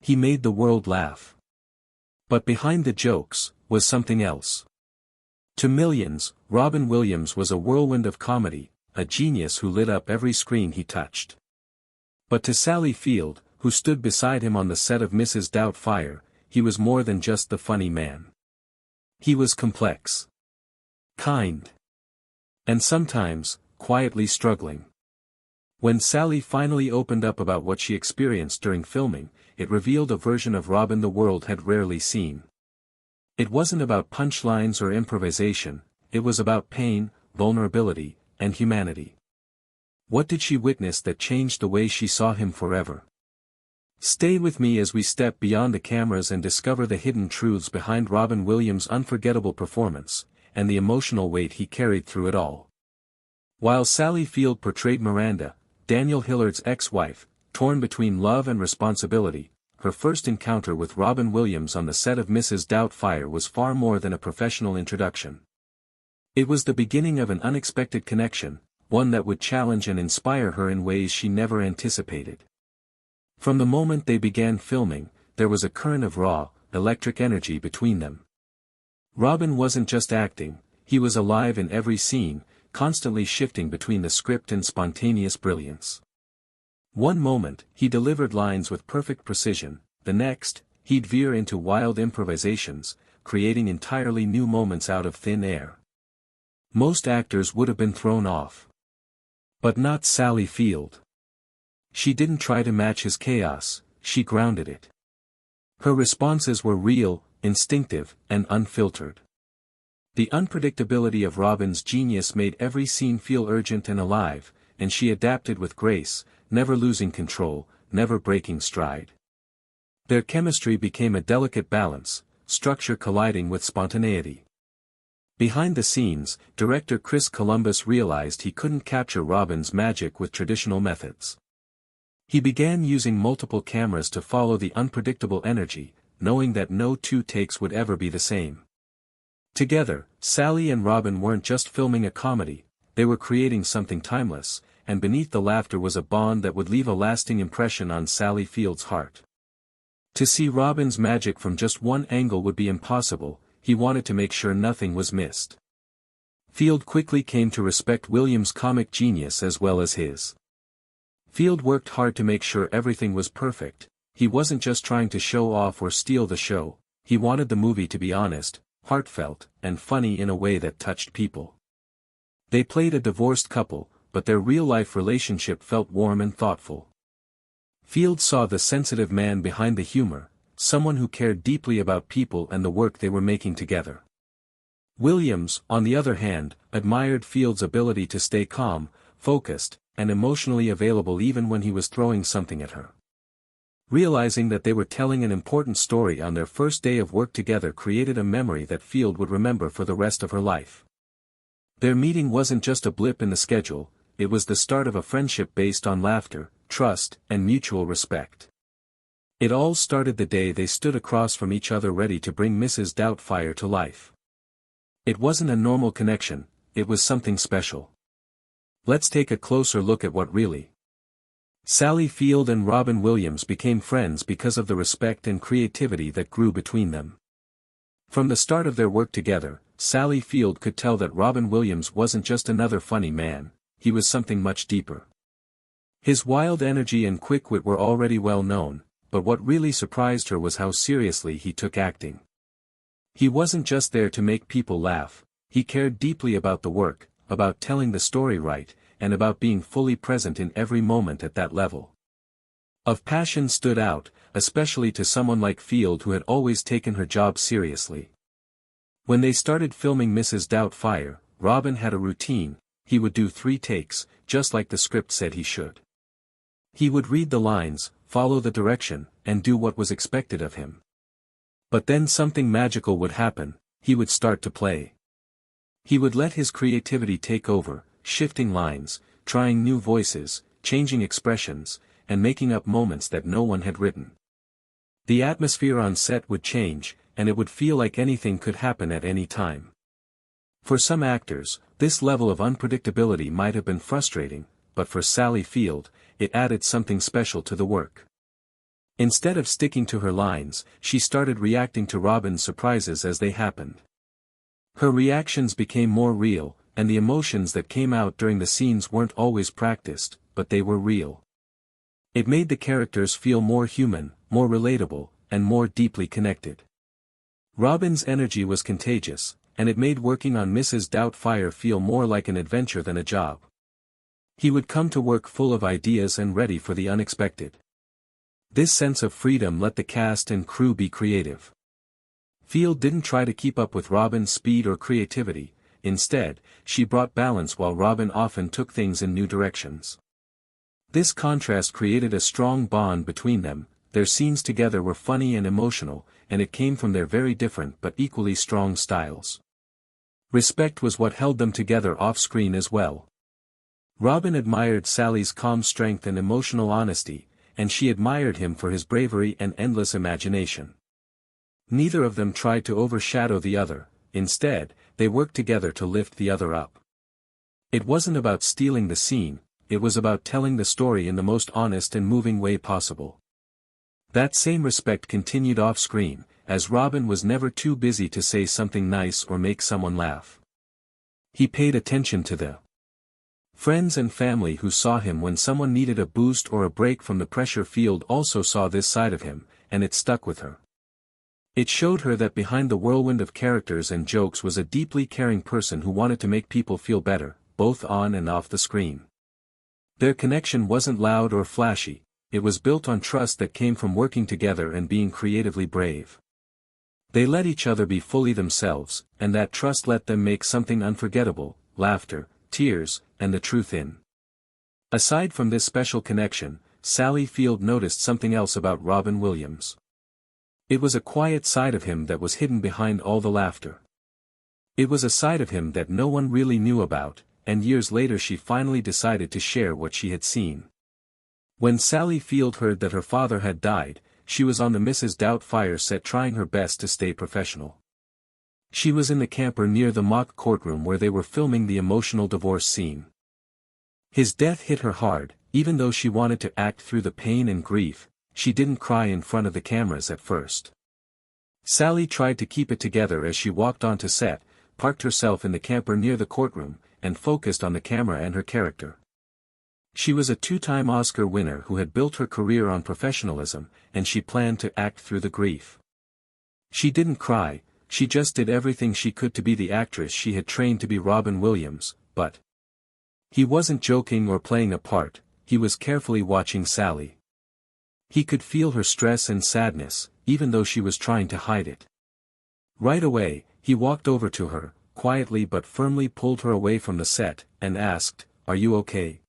He made the world laugh. But behind the jokes, was something else. To millions, Robin Williams was a whirlwind of comedy, a genius who lit up every screen he touched. But to Sally Field, who stood beside him on the set of Mrs. Doubtfire, he was more than just the funny man. He was complex, kind, and sometimes, quietly struggling. When Sally finally opened up about what she experienced during filming, it revealed a version of Robin the world had rarely seen. It wasn't about punchlines or improvisation, it was about pain, vulnerability, and humanity. What did she witness that changed the way she saw him forever? Stay with me as we step beyond the cameras and discover the hidden truths behind Robin Williams' unforgettable performance, and the emotional weight he carried through it all. While Sally Field portrayed Miranda, Daniel Hillard's ex-wife, torn between love and responsibility, her first encounter with Robin Williams on the set of Mrs. Doubtfire was far more than a professional introduction. It was the beginning of an unexpected connection, one that would challenge and inspire her in ways she never anticipated. From the moment they began filming, there was a current of raw, electric energy between them. Robin wasn't just acting, he was alive in every scene, constantly shifting between the script and spontaneous brilliance. One moment, he delivered lines with perfect precision, the next, he'd veer into wild improvisations, creating entirely new moments out of thin air. Most actors would have been thrown off. But not Sally Field. She didn't try to match his chaos, she grounded it. Her responses were real, instinctive, and unfiltered. The unpredictability of Robin's genius made every scene feel urgent and alive, and she adapted with grace, never losing control, never breaking stride. Their chemistry became a delicate balance, structure colliding with spontaneity. Behind the scenes, director Chris Columbus realized he couldn't capture Robin's magic with traditional methods. He began using multiple cameras to follow the unpredictable energy, knowing that no two takes would ever be the same. Together, Sally and Robin weren't just filming a comedy, they were creating something timeless, and beneath the laughter was a bond that would leave a lasting impression on Sally Field's heart. To see Robin's magic from just one angle would be impossible, he wanted to make sure nothing was missed. Field quickly came to respect Williams' comic genius as well as his. Field worked hard to make sure everything was perfect, he wasn't just trying to show off or steal the show, he wanted the movie to be honest, heartfelt, and funny in a way that touched people. They played a divorced couple, but their real-life relationship felt warm and thoughtful. Field saw the sensitive man behind the humor, someone who cared deeply about people and the work they were making together. Williams, on the other hand, admired Field's ability to stay calm, focused, and emotionally available even when he was throwing something at her. Realizing that they were telling an important story on their first day of work together created a memory that Field would remember for the rest of her life. Their meeting wasn't just a blip in the schedule, it was the start of a friendship based on laughter, trust, and mutual respect. It all started the day they stood across from each other ready to bring Mrs. Doubtfire to life. It wasn't a normal connection, it was something special. Let's take a closer look at what really. Sally Field and Robin Williams became friends because of the respect and creativity that grew between them. From the start of their work together, Sally Field could tell that Robin Williams wasn't just another funny man, he was something much deeper. His wild energy and quick wit were already well known, but what really surprised her was how seriously he took acting. He wasn't just there to make people laugh, he cared deeply about the work, about telling the story right, and about being fully present in every moment at that level. Of passion stood out, especially to someone like Field who had always taken her job seriously. When they started filming Mrs. Doubtfire, Robin had a routine, he would do 3 takes, just like the script said he should. He would read the lines, follow the direction, and do what was expected of him. But then something magical would happen, he would start to play. He would let his creativity take over, shifting lines, trying new voices, changing expressions, and making up moments that no one had written. The atmosphere on set would change, and it would feel like anything could happen at any time. For some actors, this level of unpredictability might have been frustrating, but for Sally Field, it added something special to the work. Instead of sticking to her lines, she started reacting to Robin's surprises as they happened. Her reactions became more real, and the emotions that came out during the scenes weren't always practiced, but they were real. It made the characters feel more human, more relatable, and more deeply connected. Robin's energy was contagious, and it made working on Mrs. Doubtfire feel more like an adventure than a job. He would come to work full of ideas and ready for the unexpected. This sense of freedom let the cast and crew be creative. Field didn't try to keep up with Robin's speed or creativity. Instead, she brought balance while Robin often took things in new directions. This contrast created a strong bond between them. Their scenes together were funny and emotional, and it came from their very different but equally strong styles. Respect was what held them together off-screen as well. Robin admired Sally's calm strength and emotional honesty, and she admired him for his bravery and endless imagination. Neither of them tried to overshadow the other. Instead, they worked together to lift the other up. It wasn't about stealing the scene, it was about telling the story in the most honest and moving way possible. That same respect continued off-screen, as Robin was never too busy to say something nice or make someone laugh. He paid attention to the friends and family who saw him when someone needed a boost or a break from the pressure. Field also saw this side of him, and it stuck with her. It showed her that behind the whirlwind of characters and jokes was a deeply caring person who wanted to make people feel better, both on and off the screen. Their connection wasn't loud or flashy, it was built on trust that came from working together and being creatively brave. They let each other be fully themselves, and that trust let them make something unforgettable: laughter, tears, and the truth in. Aside from this special connection, Sally Field noticed something else about Robin Williams. It was a quiet side of him that was hidden behind all the laughter. It was a side of him that no one really knew about, and years later she finally decided to share what she had seen. When Sally Field heard that her father had died, she was on the Mrs. Doubtfire set trying her best to stay professional. She was in the camper near the mock courtroom where they were filming the emotional divorce scene. His death hit her hard. Even though she wanted to act through the pain and grief, she didn't cry in front of the cameras at first. Sally tried to keep it together as she walked onto set, parked herself in the camper near the courtroom, and focused on the camera and her character. She was a two-time Oscar winner who had built her career on professionalism, and she planned to act through the grief. She didn't cry, she just did everything she could to be the actress she had trained to be. Robin Williams, but he wasn't joking or playing a part, he was carefully watching Sally. He could feel her stress and sadness, even though she was trying to hide it. Right away, he walked over to her, quietly but firmly pulled her away from the set, and asked, "Are you okay?"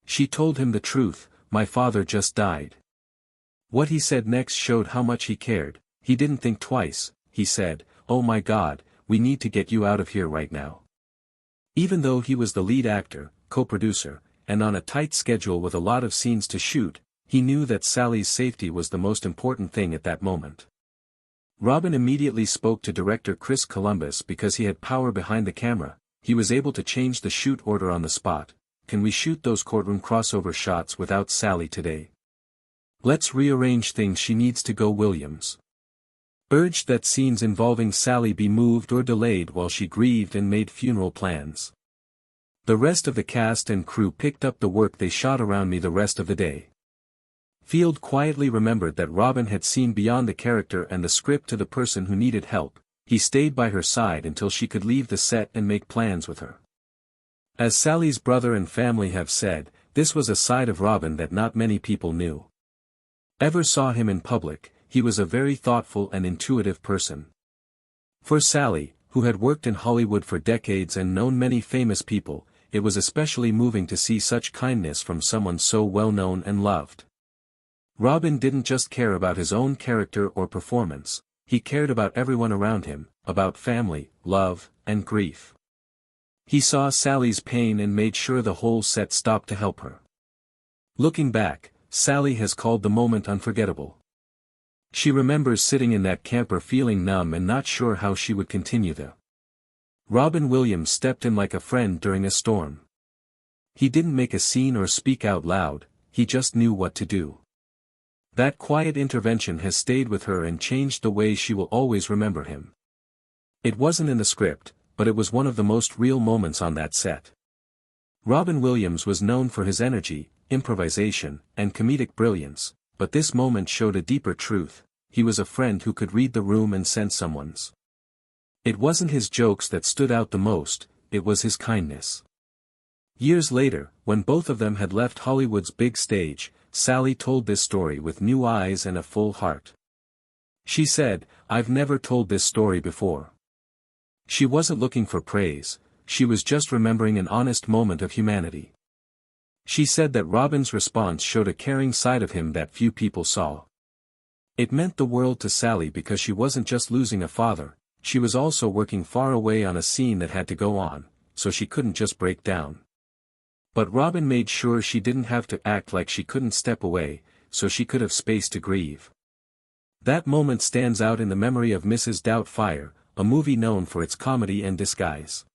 She told him the truth: "My father just died." What he said next showed how much he cared. He didn't think twice. He said, "Oh my God, we need to get you out of here right now." Even though he was the lead actor, co-producer, and on a tight schedule with a lot of scenes to shoot, he knew that Sally's safety was the most important thing at that moment. Robin immediately spoke to director Chris Columbus because he had power behind the camera. He was able to change the shoot order on the spot. "Can we shoot those courtroom crossover shots without Sally today? Let's rearrange things. She needs to go." Williams urged that scenes involving Sally be moved or delayed while she grieved and made funeral plans. The rest of the cast and crew picked up the work they shot around me the rest of the day. Field quietly remembered that Robin had seen beyond the character and the script to the person who needed help. He stayed by her side until she could leave the set and make plans with her. As Sally's brother and family have said, this was a side of Robin that not many people knew. Ever saw him in public. He was a very thoughtful and intuitive person. For Sally, who had worked in Hollywood for decades and known many famous people, it was especially moving to see such kindness from someone so well known and loved. Robin didn't just care about his own character or performance, he cared about everyone around him, about family, love, and grief. He saw Sally's pain and made sure the whole set stopped to help her. Looking back, Sally has called the moment unforgettable. She remembers sitting in that camper feeling numb and not sure how she would continue. Robin Williams stepped in like a friend during a storm. He didn't make a scene or speak out loud, he just knew what to do. That quiet intervention has stayed with her and changed the way she will always remember him. It wasn't in the script, but it was one of the most real moments on that set. Robin Williams was known for his energy, improvisation, and comedic brilliance, but this moment showed a deeper truth: he was a friend who could read the room and sense someone's. It wasn't his jokes that stood out the most, it was his kindness. Years later, when both of them had left Hollywood's big stage, Sally told this story with new eyes and a full heart. She said, "I've never told this story before." She wasn't looking for praise, she was just remembering an honest moment of humanity. She said that Robin's response showed a caring side of him that few people saw. It meant the world to Sally because she wasn't just losing a father, she was also working far away on a scene that had to go on, so she couldn't just break down. But Robin made sure she didn't have to act like she couldn't step away, so she could have space to grieve. That moment stands out in the memory of Mrs. Doubtfire, a movie known for its comedy and disguise.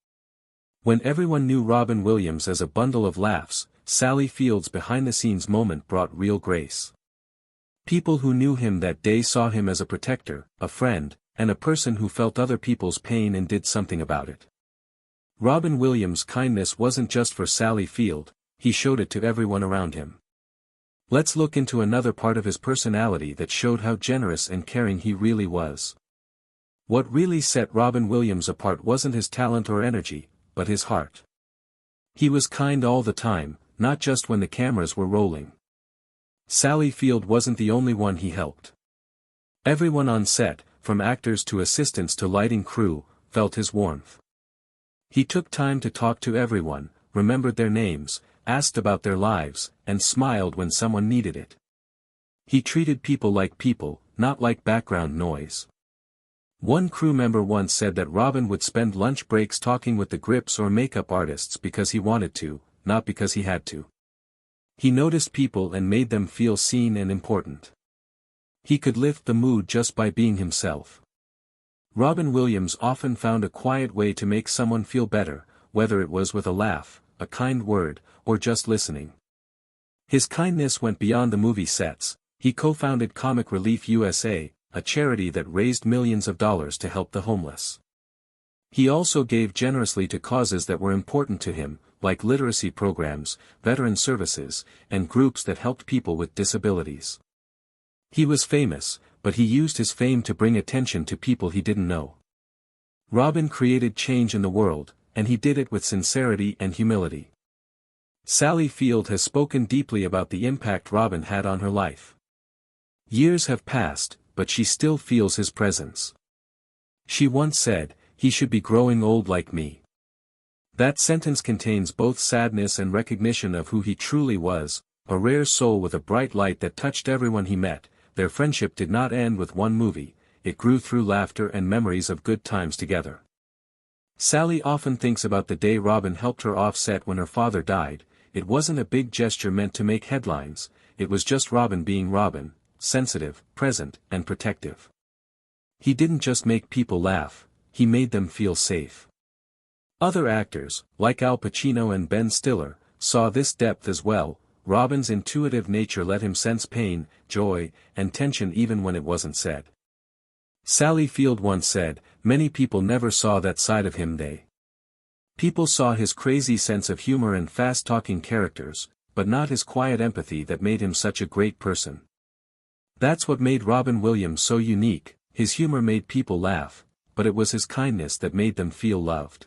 When everyone knew Robin Williams as a bundle of laughs, Sally Field's behind-the-scenes moment brought real grace. People who knew him that day saw him as a protector, a friend, and a person who felt other people's pain and did something about it. Robin Williams' kindness wasn't just for Sally Field, he showed it to everyone around him. Let's look into another part of his personality that showed how generous and caring he really was. What really set Robin Williams apart wasn't his talent or energy, but his heart. He was kind all the time, not just when the cameras were rolling. Sally Field wasn't the only one he helped. Everyone on set, from actors to assistants to lighting crew, felt his warmth. He took time to talk to everyone, remembered their names, asked about their lives, and smiled when someone needed it. He treated people like people, not like background noise. One crew member once said that Robin would spend lunch breaks talking with the grips or makeup artists because he wanted to, not because he had to. He noticed people and made them feel seen and important. He could lift the mood just by being himself. Robin Williams often found a quiet way to make someone feel better, whether it was with a laugh, a kind word, or just listening. His kindness went beyond the movie sets. He co-founded Comic Relief USA, a charity that raised millions of dollars to help the homeless. He also gave generously to causes that were important to him, like literacy programs, veteran services, and groups that helped people with disabilities. He was famous, but he used his fame to bring attention to people he didn't know. Robin created change in the world, and he did it with sincerity and humility. Sally Field has spoken deeply about the impact Robin had on her life. Years have passed, but she still feels his presence. She once said, "He should be growing old like me." That sentence contains both sadness and recognition of who he truly was, a rare soul with a bright light that touched everyone he met. Their friendship did not end with one movie, it grew through laughter and memories of good times together. Sally often thinks about the day Robin helped her off set when her father died. It wasn't a big gesture meant to make headlines, it was just Robin being Robin, sensitive, present, and protective. He didn't just make people laugh, he made them feel safe. Other actors, like Al Pacino and Ben Stiller, saw this depth as well. Robin's intuitive nature let him sense pain, joy, and tension even when it wasn't said. Sally Field once said, "Many people never saw that side of him. People saw his crazy sense of humor and fast-talking characters, but not his quiet empathy that made him such a great person." That's what made Robin Williams so unique. His humor made people laugh, but it was his kindness that made them feel loved.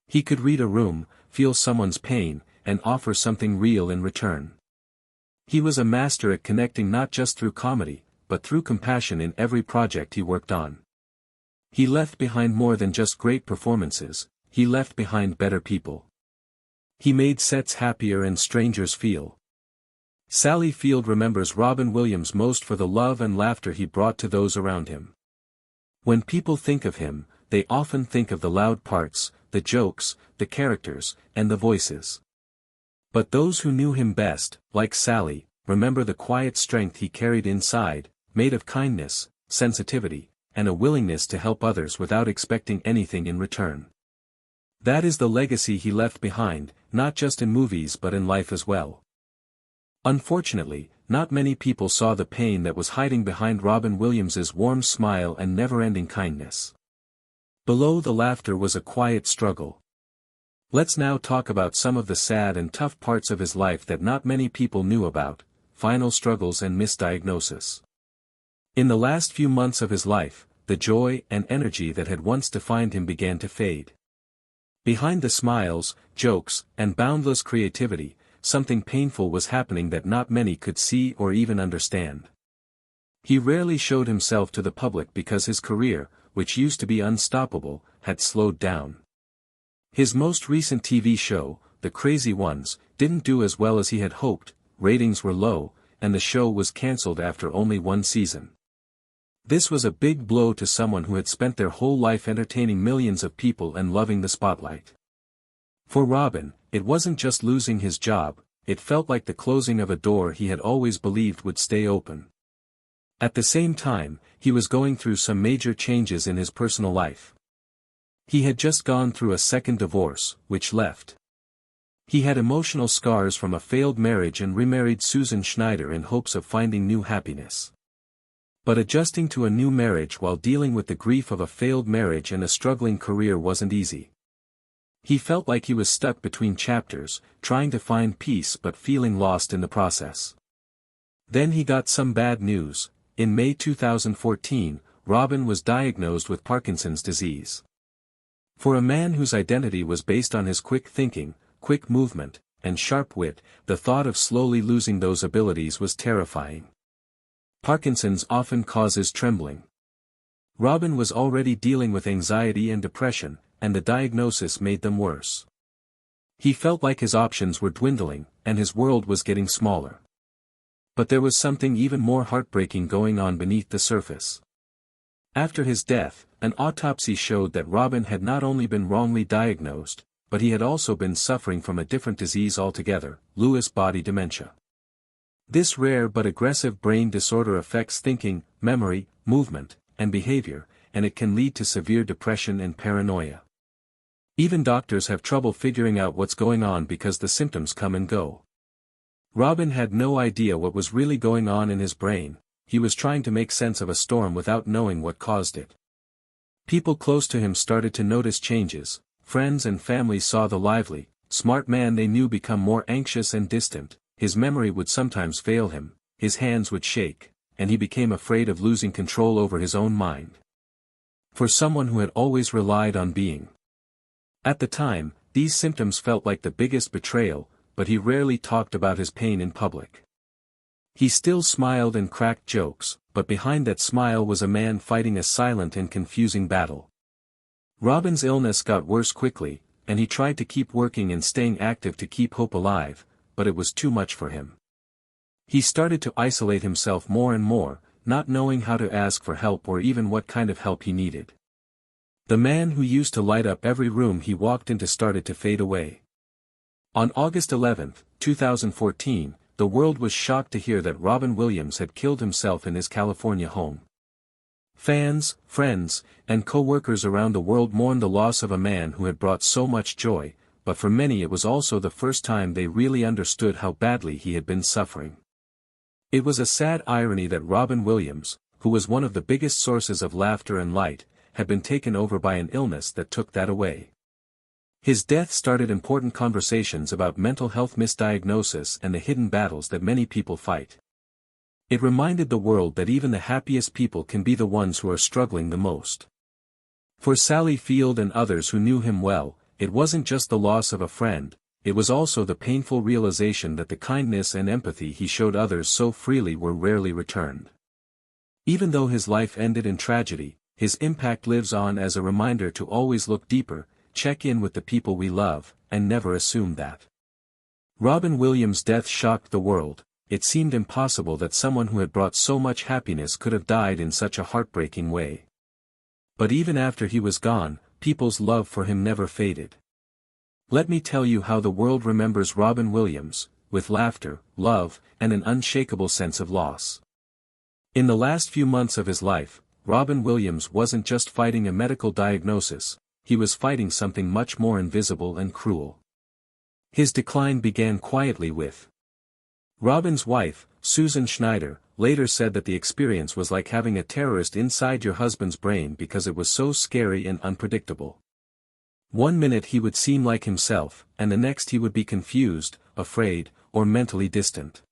He could read a room, feel someone's pain, and offer something real in return. He was a master at connecting not just through comedy, but through compassion in every project he worked on. He left behind more than just great performances, he left behind better people. He made sets happier and strangers feel. Sally Field remembers Robin Williams most for the love and laughter he brought to those around him. When people think of him, they often think of the loud parts, the jokes, the characters, and the voices. But those who knew him best, like Sally, remember the quiet strength he carried inside, made of kindness, sensitivity, and a willingness to help others without expecting anything in return. That is the legacy he left behind, not just in movies but in life as well. Unfortunately, not many people saw the pain that was hiding behind Robin Williams's warm smile and never-ending kindness. Below the laughter was a quiet struggle. Let's now talk about some of the sad and tough parts of his life that not many people knew about: final struggles and misdiagnosis. In the last few months of his life, the joy and energy that had once defined him began to fade. Behind the smiles, jokes, and boundless creativity, something painful was happening that not many could see or even understand. He rarely showed himself to the public because his career, which used to be unstoppable, had slowed down. His most recent TV show, The Crazy Ones, didn't do as well as he had hoped, ratings were low, and the show was cancelled after only one season. This was a big blow to someone who had spent their whole life entertaining millions of people and loving the spotlight. For Robin, it wasn't just losing his job, it felt like the closing of a door he had always believed would stay open. At the same time, he was going through some major changes in his personal life. He had just gone through a second divorce, which left. He had emotional scars from a failed marriage and remarried Susan Schneider in hopes of finding new happiness. But adjusting to a new marriage while dealing with the grief of a failed marriage and a struggling career wasn't easy. He felt like he was stuck between chapters, trying to find peace but feeling lost in the process. Then he got some bad news. In May 2014, Robin was diagnosed with Parkinson's disease. For a man whose identity was based on his quick thinking, quick movement, and sharp wit, the thought of slowly losing those abilities was terrifying. Parkinson's often causes trembling. Robin was already dealing with anxiety and depression, and the diagnosis made them worse. He felt like his options were dwindling, and his world was getting smaller. But there was something even more heartbreaking going on beneath the surface. After his death, an autopsy showed that Robin had not only been wrongly diagnosed, but he had also been suffering from a different disease altogether: Lewy body dementia. This rare but aggressive brain disorder affects thinking, memory, movement, and behavior, and it can lead to severe depression and paranoia. Even doctors have trouble figuring out what's going on because the symptoms come and go. Robin had no idea what was really going on in his brain. He was trying to make sense of a storm without knowing what caused it. People close to him started to notice changes. Friends and family saw the lively, smart man they knew become more anxious and distant. His memory would sometimes fail him, his hands would shake, and he became afraid of losing control over his own mind. For someone who had always relied on being. At the time, these symptoms felt like the biggest betrayal, but he rarely talked about his pain in public. He still smiled and cracked jokes, but behind that smile was a man fighting a silent and confusing battle. Robin's illness got worse quickly, and he tried to keep working and staying active to keep hope alive, but it was too much for him. He started to isolate himself more and more, not knowing how to ask for help or even what kind of help he needed. The man who used to light up every room he walked into started to fade away. On August 11, 2014, the world was shocked to hear that Robin Williams had killed himself in his California home. Fans, friends, and co-workers around the world mourned the loss of a man who had brought so much joy, but for many it was also the first time they really understood how badly he had been suffering. It was a sad irony that Robin Williams, who was one of the biggest sources of laughter and light, had been taken over by an illness that took that away. His death started important conversations about mental health misdiagnosis and the hidden battles that many people fight. It reminded the world that even the happiest people can be the ones who are struggling the most. For Sally Field and others who knew him well, it wasn't just the loss of a friend, it was also the painful realization that the kindness and empathy he showed others so freely were rarely returned. Even though his life ended in tragedy, his impact lives on as a reminder to always look deeper, check in with the people we love, and never assume that. Robin Williams' death shocked the world. It seemed impossible that someone who had brought so much happiness could have died in such a heartbreaking way. But even after he was gone, people's love for him never faded. Let me tell you how the world remembers Robin Williams, with laughter, love, and an unshakable sense of loss. In the last few months of his life, Robin Williams wasn't just fighting a medical diagnosis, he was fighting something much more invisible and cruel. His decline began quietly with Robin's wife, Susan Schneider, later said that the experience was like having a terrorist inside your husband's brain because it was so scary and unpredictable. One minute he would seem like himself, and the next he would be confused, afraid, or mentally distant.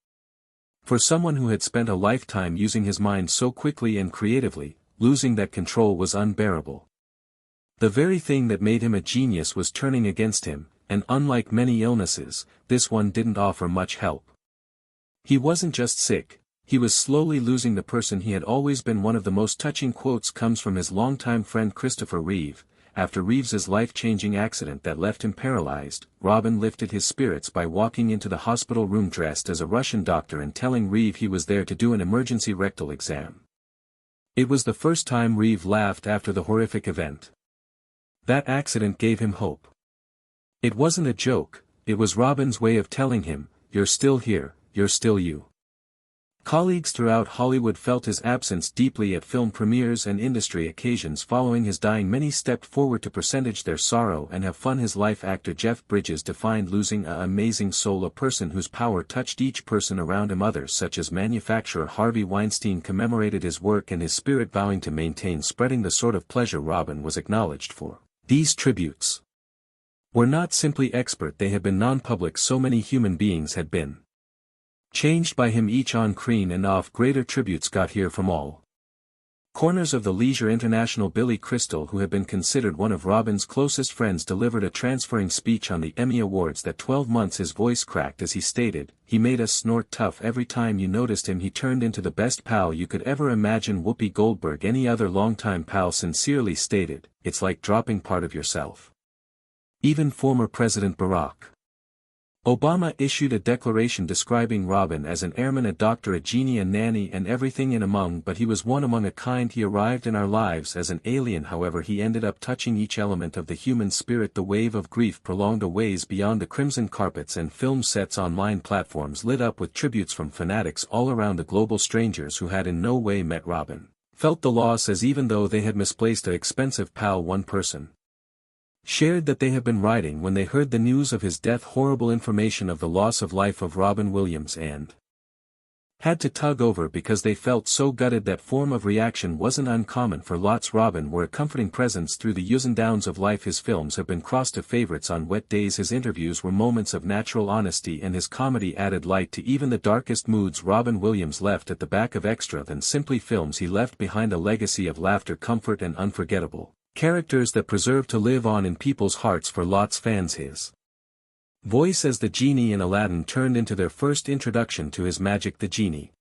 For someone who had spent a lifetime using his mind so quickly and creatively, losing that control was unbearable. The very thing that made him a genius was turning against him, and unlike many illnesses, this one didn't offer much help. He wasn't just sick, he was slowly losing the person he had always been. One of the most touching quotes comes from his longtime friend Christopher Reeve. After Reeves's life-changing accident that left him paralyzed, Robin lifted his spirits by walking into the hospital room dressed as a Russian doctor and telling Reeve he was there to do an emergency rectal exam. It was the first time Reeve laughed after the horrific event. That accident gave him hope. It wasn't a joke, it was Robin's way of telling him, "You're still here, you're still you." Colleagues throughout Hollywood felt his absence deeply at film premieres and industry occasions following his dying. Many stepped forward to percentage their sorrow and have fun. His life. Actor Jeff Bridges defined losing an amazing soul, a person whose power touched each person around him. Others such as manufacturer Harvey Weinstein commemorated his work and his spirit, vowing to maintain spreading the sort of pleasure Robin was acknowledged for. These tributes were not simply expert, they had been non-public. So many human beings had been changed by him, each on screen and off. Greater tributes got here from all corners of the leisure. International. Billy Crystal, who had been considered one of Robin's closest friends, delivered a transferring speech on the Emmy Awards. That 12 months his voice cracked as he stated, "He made us snort tough every time you noticed him. He turned into the best pal you could ever imagine." Whoopi Goldberg, any other longtime pal, sincerely stated, "It's like dropping part of yourself." Even former President Barack Obama issued a declaration describing Robin as an airman, a doctor, a genie, a nanny, and everything in among. But he was one among a kind. He arrived in our lives as an alien. However, he ended up touching each element of the human spirit. The wave of grief prolonged a ways beyond the crimson carpets and film sets. Online platforms lit up with tributes from fanatics all around the global. Strangers who had in no way met Robin felt the loss as even though they had misplaced an expensive pal. One person shared that they had been riding when they heard the news of his death. Horrible information of the loss of life of Robin Williams, and had to tug over because they felt so gutted. That form of reaction wasn't uncommon for lots. Robin were a comforting presence through the ups and downs of life. His films have been crossed to favorites on wet days. His interviews were moments of natural honesty, and his comedy added light to even the darkest moods. Robin Williams left at the back of extra than simply films. He left behind a legacy of laughter, comfort, and unforgettable characters that preserve to live on in people's hearts. For lots fans, his voice as the genie in Aladdin turned into their first introduction to his magic. The genie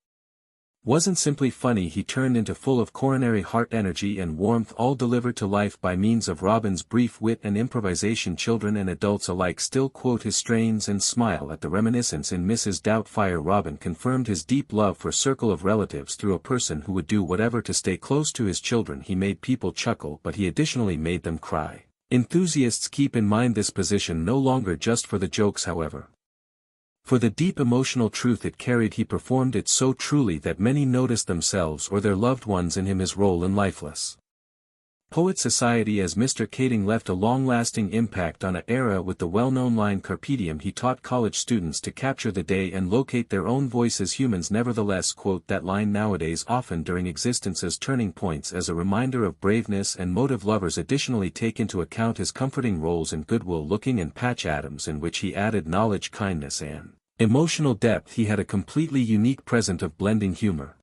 wasn't simply funny, he turned into full of coronary heart energy and warmth, all delivered to life by means of Robin's brief wit and improvisation. Children and adults alike still quote his strains and smile at the reminiscence in Mrs. Doubtfire. Robin confirmed his deep love for circle of relatives through a person who would do whatever to stay close to his children. He made people chuckle, but he additionally made them cry. Enthusiasts keep in mind this position no longer just for the jokes, however. For the deep emotional truth it carried. He performed it so truly that many noticed themselves or their loved ones in him. His role in Lifeless Poet Society as Mr. Kading left a long-lasting impact on an era with the well-known line Carpe Diem. He taught college students to capture the day and locate their own voice as humans. Nevertheless, quote that line nowadays often during existence as turning points, as a reminder of braveness and motive. Lovers additionally take into account his comforting roles in Good Will Looking and Patch Adams, in which he added knowledge, kindness, and emotional depth. He had a completely unique presence of blending humor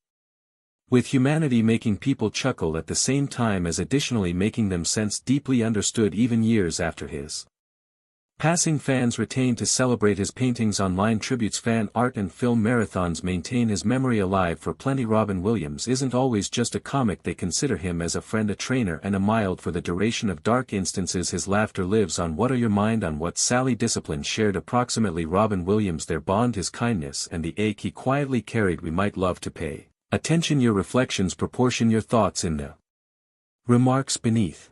with humanity, making people chuckle at the same time as additionally making them sense deeply understood. Even years after his passing, fans retained to celebrate his paintings. Online tributes, fan art, and film marathons maintain his memory alive for plenty. Robin Williams isn't always just a comic, they consider him as a friend, a trainer, and a mild for the duration of dark instances. His laughter lives on. What are your mind on what Sally Discipline shared approximately Robin Williams, their bond, his kindness, and the ache he quietly carried. We might love to pay attention. Your reflections, proportion your thoughts in the remarks beneath.